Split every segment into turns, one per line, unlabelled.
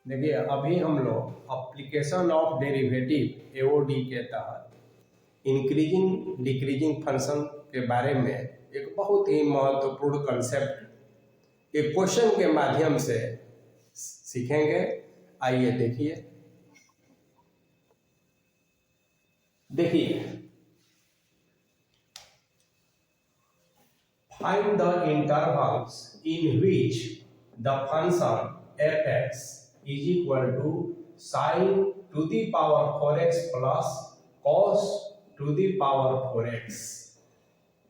देखिए अभी हम लोग एप्लीकेशन ऑफ डेरिवेटिव एओडी के तहत इंक्रीजिंग डिक्रीजिंग फंक्शन के बारे में एक बहुत ही महत्वपूर्ण कंसेप्ट एक क्वेश्चन के माध्यम से सीखेंगे। आइए देखिए find the intervals in which the function fx is equal to sin to the power 4x plus cos to the power 4x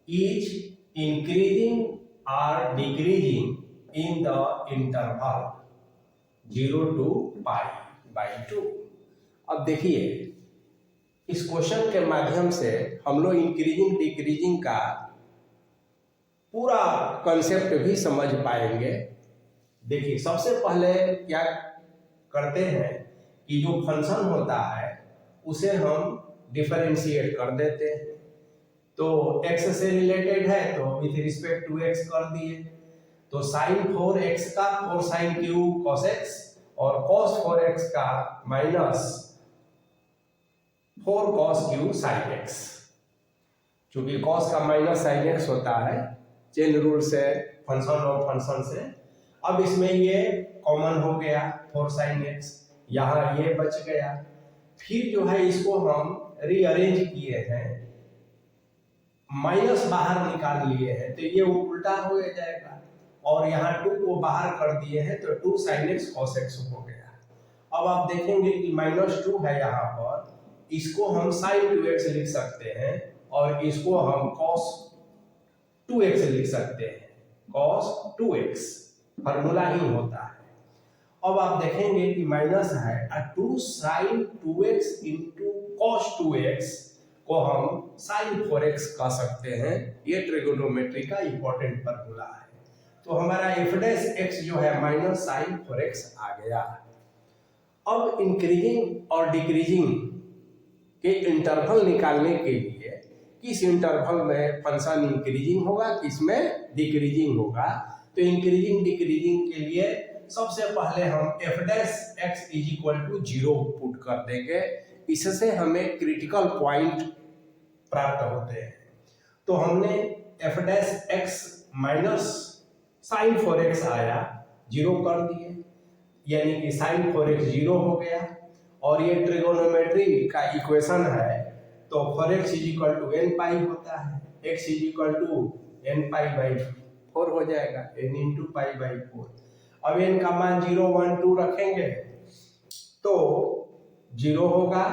is increasing or decreasing in the interval 0 to pi by 2। अब देखिए इस question के माध्यम से हम लोग increasing decreasing का पूरा कंसेप्ट भी समझ पाएंगे। देखिए सबसे पहले क्या करते हैं कि जो फंक्शन होता है उसे हम डिफरेंशिएट कर देते हैं। तो x से रिलेटेड है तो विथ रिस्पेक्ट टू x कर दिए, तो साइन 4x का 4 साइन क्यू cos x और cos 4x का minus 4 cos q sine x। चूंकि cos का माइनस साइन x होता है चेन रूल से फंक्शन और फंक्शन से। अब इसमें ये कॉमन हो गया 4 साइन x, यहाँ ये बच गया। फिर जो है इसको हम रीअरेंज किए हैं, माइनस बाहर निकाल लिए हैं तो ये उल्टा हो जाएगा, और यहाँ 2 को बाहर कर दिए हैं तो 2 साइन x cos x हो गया। अब आप देखेंगे कि -2 है यहाँ पर, इसको हम साइन 2x लिख सकते हैं और इसको हम cos 2x लिख सकते हैं, cos 2x फॉर्मूला ही होता है। अब आप देखेंगे कि माइनस है 2 sign 2x into cos 2x को हम साइन 4x कह सकते हैं। ये ट्रिगोनोमेट्री का इंपॉर्टेंट फॉर्मूला है। तो हमारा f' जो है माइनस साइन 4x आ गया। अब इंक्रीजिंग और डिक्रीजिंग के इंटरवल निकालने के लिए किस इंटरवल में फंक्शन इंक्रीजिंग होगा किसमें डिक्रीजिंग होगा, तो इंक्रीजिंग डिक्रीजिंग के लिए सबसे पहले हम f' is equal to 0 put कर देंगे। इससे हमें क्रिटिकल पॉइंट प्राप्त होते हैं। तो हमने f' माइनस साइन 4x आया 0 कर दिए, यानी कि साइन 4x 0 हो गया। और ये ट्रिगोनोमेट्री का इक्वेशन है तो 4x is equal to n pi होता है, x is equal to n pi by 4 हो जाएगा, n इंटू पाई बाई 4। अब n का मान 0 1 2 रखेंगे तो 0 होगा,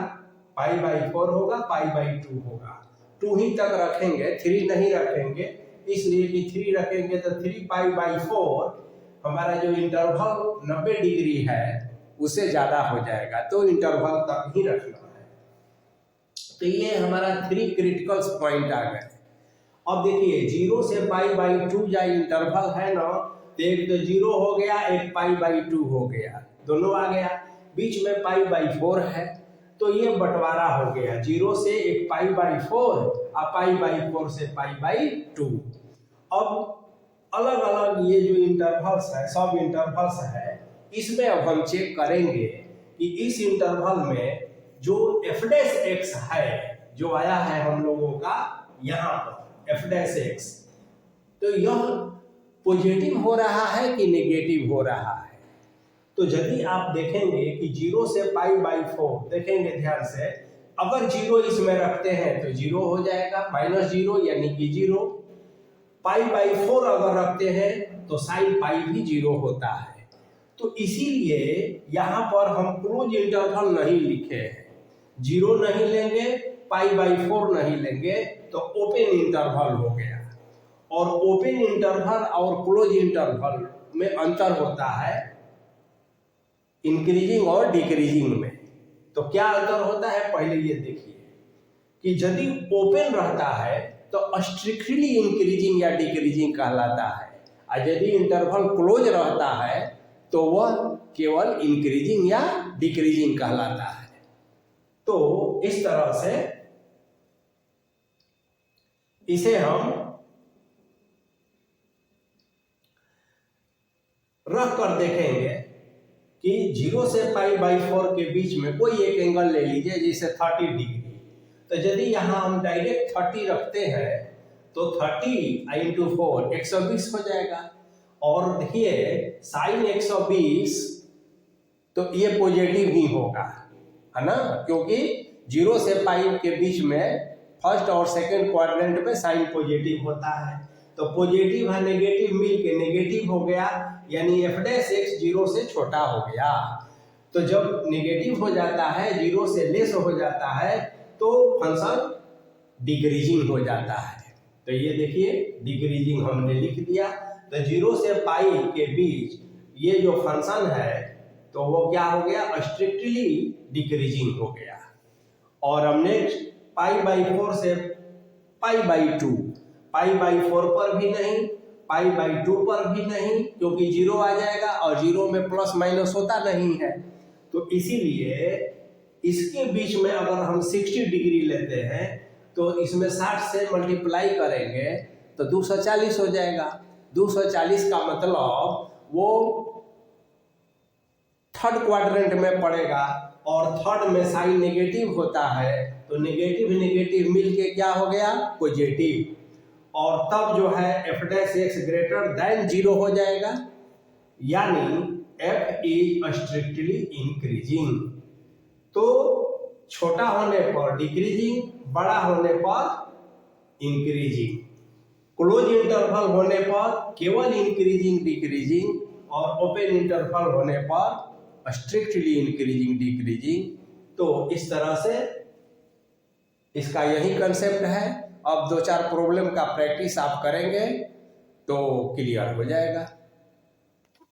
पाई बाई 4 होगा, पाई बाई 2 होगा। 2 ही तक रखेंगे, 3 नहीं रखेंगे, इसलिए कि 3 रखेंगे तो 3 पाई बाई 4 हमारा जो इंटरवल 90 डिग्री है उससे ज्यादा हो जाएगा, तो इंटरवल तक ही रखना है। तो ये हमारा 3 क्रिटिकल पॉइंट आ गए। अब देखिए 0 से पाई बाई 2 या इंटरवल है ना, तो एक तो 0 हो गया, एक पाई बाई 2 हो गया, दोनों आ गया। बीच में पाई बाई 4 है तो ये बंटवारा हो गया, 0 से एक पाई बाई 4 और पाई बाई 4 से पाई बाई 2। अब अलग अलग ये जो इंटरवल्स है सब इंटरवल्स है, इसमें अब हम चेक करेंगे कि इस इंटरवल में जो f' है जो आया है हम लोगों का यहाँ पर f', तो यह पॉजिटिव हो रहा है कि नेगेटिव हो रहा है। तो यदि आप देखेंगे कि 0 से पाई बाई 4 देखेंगे ध्यान से, अगर 0 इसमें रखते हैं तो 0 हो जाएगा, -0 यानी कि 0। पाई बाई 4 अगर रखते हैं तो साइन पाई भी 0 होता है। तो इसीलिए यहाँ पर हम क्लोज इंटरवल नहीं लिखे हैं, 0 नहीं लेंगे, पाई बाई 4 नहीं लेंगे, तो ओपन इंटरवल हो गया। और ओपन इंटरवल और क्लोज इंटरवल में अंतर होता है इंक्रीजिंग और डिक्रीजिंग में। तो क्या अंतर होता है पहले ये देखिए कि यदि ओपन रहता है तो स्ट्रिक्टली इंक्रीजिंग या डिक्रीजिंग कहलाता है, और यदि इंटरवल क्लोज रहता है तो वह केवल इंक्रीजिंग या डिक्रीजिंग कहलाता है। तो इस तरह से इसे हम रख कर देखेंगे कि 0 से π/4 के बीच में कोई एक एंगल ले लीजिए, जैसे 30 डिग्री। तो यदि यहाँ हम डायरेक्ट 30 रखते हैं तो 30 × 4 120 हो जाएगा। और देखिए साइन 120 तो ये पॉजिटिव ही होगा, है ना, क्योंकि 0 से π के बीच में फर्स्ट और सेकंड क्वाड्रेंट में साइन पॉजिटिव होता है। तो पॉजिटिव है नेगेटिव मिल के नेगेटिव हो गया, यानी f' 0 से छोटा हो गया। तो जब नेगेटिव हो जाता है, 0 से लेस हो जाता है, तो फंक्शन डिक्रीजिंग हो जाता है। तो ये देखिए डिक्रीजिंग हमने लिख दिया। तो 0 से π के बीच ये जो फंक्शन है तो वो क्या हो गया, स्ट्रिक्टली डिक्रीजिंग हो गया। और हम नेक्स्ट π/4 से π/2, π/4 पर भी नहीं, π/2 पर भी नहीं, क्योंकि 0 आ जाएगा और 0 में प्लस माइनस होता नहीं है। तो इसीलिए इसके बीच में अगर हम 60 डिग्री लेते हैं तो इसमें 60 से मल्टीप्लाई करेंगे तो 240 हो जाएगा। 240 का मतलब वो थर्ड क्वाड्रेंट में पड़ेगा, और थर्ड में साइन नेगेटिव होता है, तो नेगेटिव नेगेटिव मिलके क्या हो गया, पॉजिटिव। और तब जो है f' ग्रेटर देन 0 हो जाएगा, यानी f इज स्ट्रिक्टली इंक्रीजिंग। तो छोटा होने पर डिक्रीजिंग, बड़ा होने पर इंक्रीजिंग, क्लोज इंटरवल होने पर केवल इंक्रीजिंग डिक्रीजिंग, और ओपन इंटरवल होने पर स्ट्रिक्टली इंक्रीजिंग डिक्रीजिंग। तो इस तरह से इसका यही कंसेप्ट है। अब 2-4 प्रॉब्लम का प्रैक्टिस आप करेंगे तो क्लियर हो जाएगा।